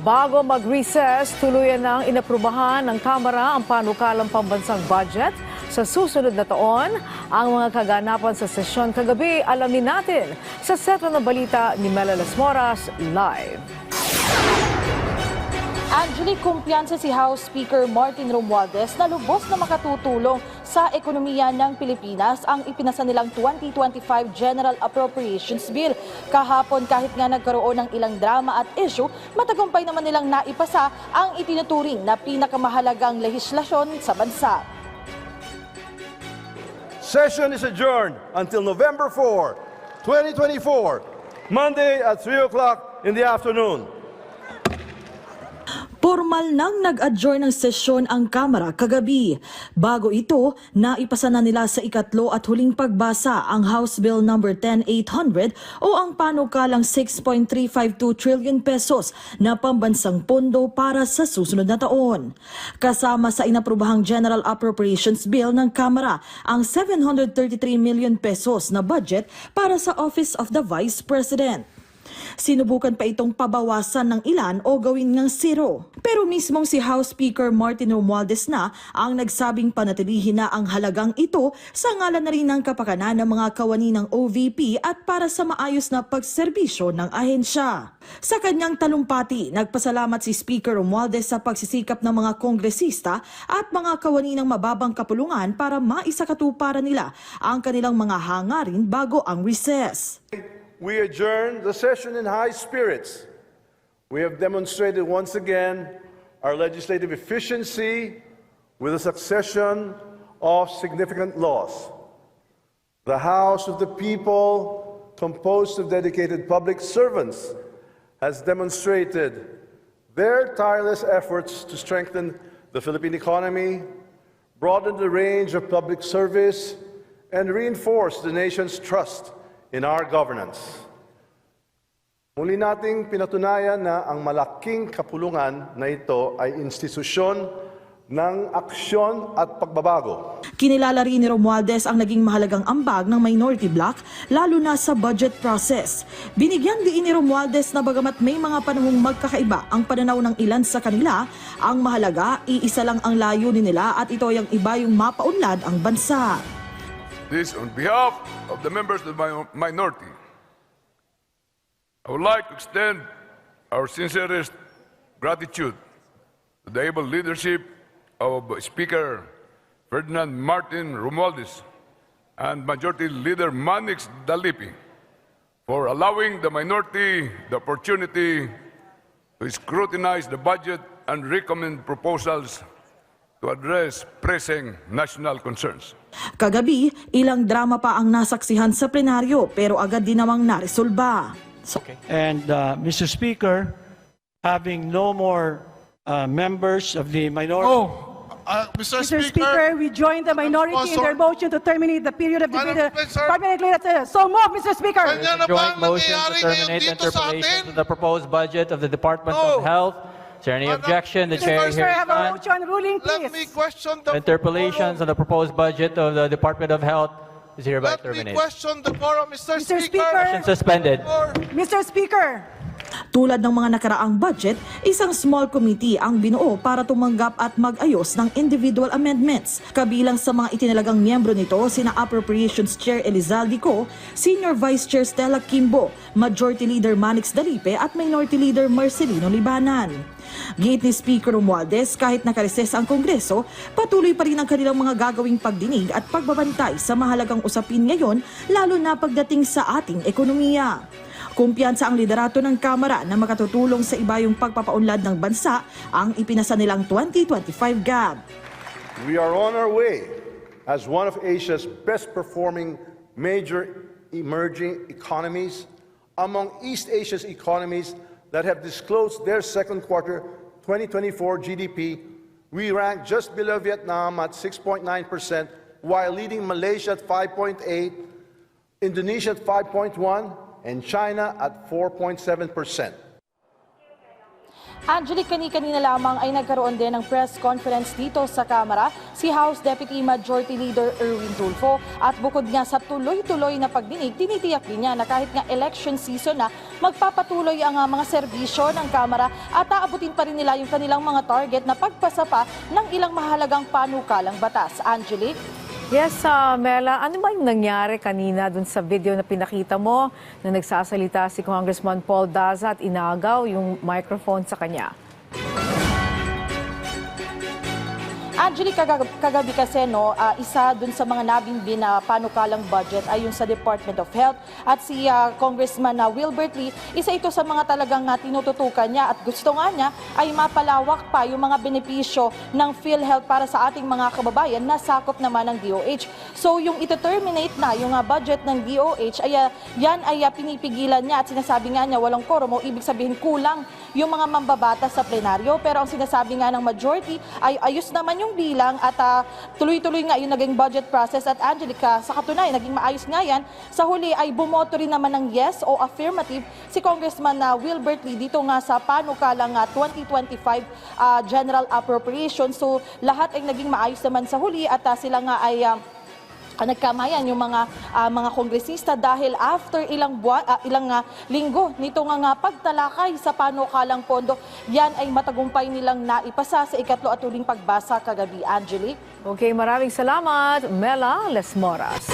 Bago mag-recess, tuluyan nang inaprubahan ng Kamara ang panukalang pambansang budget sa susunod na taon. Ang mga kaganapan sa sesyon kagabi, alamin natin sa Sentro ng Balita ni Mela Las Moras live. Angelique, kumpiyansa si House Speaker Martin Romualdez na lubos na makatutulong sa ekonomiya ng Pilipinas ang ipinasa nilang 2025 General Appropriations Bill. Kahapon, kahit nga nagkaroon ng ilang drama at issue, matagumpay naman nilang naipasa ang itinuturing na pinakamahalagang lehislasyon sa bansa. Session is adjourned until November 4, 2024, Monday at 3 o'clock in the afternoon. Formal nang nag-adjourn ng sesyon ang Kamara kagabi. Bago ito, naipasa na nila sa ikatlo at huling pagbasa ang House Bill No. 10800 o ang panukalang 6.352 trillion pesos na pambansang pondo para sa susunod na taon. Kasama sa inaprubahang General Appropriations Bill ng Kamara ang 733 million pesos na budget para sa Office of the Vice President. Sinubukan pa itong pabawasan ng ilan o gawin ng zero. Pero mismong si House Speaker Martin Romualdez na ang nagsabing panatilihin na ang halagang ito sa ngalan na rin ng kapakanan ng mga kawani ng OVP at para sa maayos na pagserbisyo ng ahensya. Sa kanyang talumpati, nagpasalamat si Speaker Romualdez sa pagsisikap ng mga kongresista at mga kawani ng mababang kapulungan para maisakatuparan nila ang kanilang mga hangarin bago ang recess. We adjourn the session in high spirits. We have demonstrated once again our legislative efficiency with a succession of significant laws. The House of the People, composed of dedicated public servants, has demonstrated their tireless efforts to strengthen the Philippine economy, broaden the range of public service, and reinforce the nation's trust in our governance. Muli nating pinatunayan na ang malaking kapulungan na ito ay institusyon ng aksyon at pagbabago. Kinilala rin ni Romualdez ang naging mahalagang ambag ng minority bloc lalo na sa budget process. Binigyan diin ni Romualdez na bagamat may mga panahong magkakaiba ang pananaw ng ilan sa kanila, ang mahalaga, iisa lang ang layunin nila at ito ay ang iba yung mapaunlad ang bansa. This on behalf of the members of the minority. I would like to extend our sincerest gratitude to the able leadership of Speaker Ferdinand Martin Romualdez and Majority Leader Manix Dalipi for allowing the minority the opportunity to scrutinize the budget and recommend proposals to address pressing national concerns. Kagabi, ilang drama pa ang nasaksihan sa plenaryo pero agad din namang naresolba. And Mr. Speaker, having no more members of the minority. Mr. Speaker, we join the minority in their motion to terminate the period of debate. So move, Mr. Speaker. Joint motion to terminate interpellations of the proposed budget of the Department of Health. Is there any objection? The chair Mr. Speaker, hears have a none. motion ruling, please. Let me question the Interpellations on the proposed budget of the Department of Health is hereby Let me terminated. question the quorum, Mr. Mr. Speaker. Motion suspended. Mr. Speaker. Tulad ng mga nakaraang budget, isang small committee ang binuo para tumanggap at mag-ayos ng individual amendments. Kabilang sa mga itinalagang miyembro nito sina Appropriations Chair Elizalde Co, Senior Vice Chair Stella Kimbo, Majority Leader Manix Dalipe at Minority Leader Marcelino Libanan. Giit ni Speaker Romualdez, kahit nakareses ang Kongreso, patuloy pa rin ang kanilang mga gagawing pagdinig at pagbabantay sa mahalagang usapin ngayon, lalo na pagdating sa ating ekonomiya. Kumpiyansa ang liderato ng Kamara na makatutulong sa iba yung pagpapaunlad ng bansa ang ipinasa nilang 2025 GAB. We are on our way as one of Asia's best performing major emerging economies among East Asia's economies that have disclosed their second quarter 2024 GDP. We rank just below Vietnam at 6.9%, while leading Malaysia at 5.8%, Indonesia at 5.1%, and China at 4.7%. Angelique, kanina lamang ay nagkaroon din ng press conference dito sa Kamara si House Deputy Majority Leader Erwin Tulfo. At bukod nga sa tuloy-tuloy na pagdinig, tinitiyak din niya na kahit nga election season na, magpapatuloy ang mga serbisyo ng Kamara at aabutin pa rin nila yung kanilang mga target na pagpasa pa ng ilang mahalagang panukalang batas. Angelique? Yes, Mela, ano ba yung nangyari kanina dun sa video na pinakita mo na nagsasalita si Congressman Paul Daza at inagaw yung microphone sa kanya? Angelique, kagabi kasi isa dun sa mga nabimbin na panukalang budget ay yung sa Department of Health at si Congressman Wilbert Lee, isa ito sa mga talagang tinututukan niya at gusto nga niya ay mapalawak pa yung mga benepisyo ng PhilHealth para sa ating mga kababayan na sakop naman ng DOH. So yung ito-terminate na yung budget ng DOH, yan ay pinipigilan niya at sinasabi nga niya walang quorum o ibig sabihin kulang yung mga mambabatas sa plenaryo. Pero ang sinasabi nga ng majority ay ayos naman yung bilang at tuloy-tuloy nga yung naging budget process. At Angelica, sa katunayan, naging maayos nga yan. Sa huli ay bumoto rin naman ng yes o affirmative si Congressman Wilbert Lee dito nga sa panukalang 2025 General Appropriation. So lahat ay naging maayos naman sa huli at sila nga ay nagkamayan yung mga kongresista dahil after ilang linggo nito nga pagtalakay sa panukalang pondo, yan ay matagumpay nilang naipasa sa ikatlo at huling pagbasa kagabi. Angelique? Okay, maraming salamat, Mela Lesmoras.